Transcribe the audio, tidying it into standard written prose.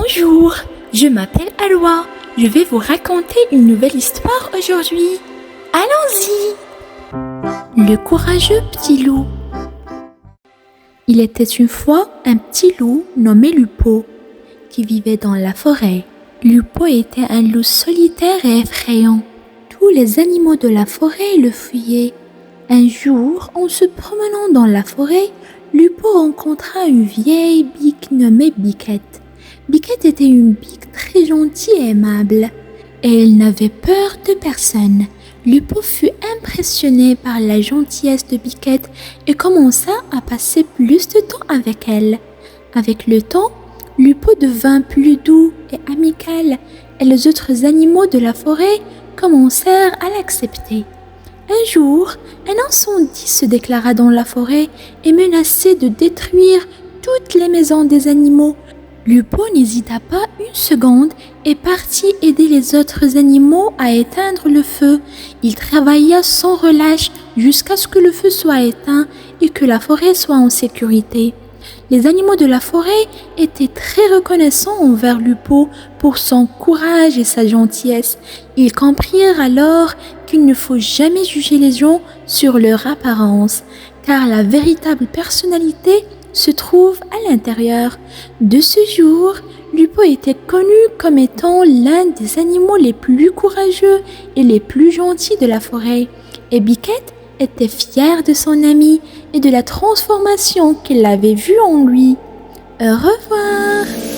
Bonjour, je m'appelle Alwa. Je vais vous raconter une nouvelle histoire aujourd'hui. Allons-y! Le courageux petit loup. Il était une fois un petit loup nommé Lupo qui vivait dans la forêt. Lupo était un loup solitaire et effrayant. Tous les animaux de la forêt le fuyaient. Un jour, en se promenant dans la forêt, Lupo rencontra une vieille bique nommée Biquette. Biquette était une bique très gentille et aimable, et elle n'avait peur de personne. Lupo fut impressionné par la gentillesse de Biquette et commença à passer plus de temps avec elle. Avec le temps, Lupo devint plus doux et amical, et les autres animaux de la forêt commencèrent à l'accepter. Un jour, un incendie se déclara dans la forêt et menaçait de détruire toutes les maisons des animaux. Lupo n'hésita pas une seconde et partit aider les autres animaux à éteindre le feu. Il travailla sans relâche jusqu'à ce que le feu soit éteint et que la forêt soit en sécurité. Les animaux de la forêt étaient très reconnaissants envers Lupo pour son courage et sa gentillesse. Ils comprirent alors qu'il ne faut jamais juger les gens sur leur apparence, car la véritable personnalité se trouve à l'intérieur. De ce jour, Lupo était connu comme étant l'un des animaux les plus courageux et les plus gentils de la forêt. Et Biquette était fière de son ami et de la transformation qu'elle avait vue en lui. Au revoir!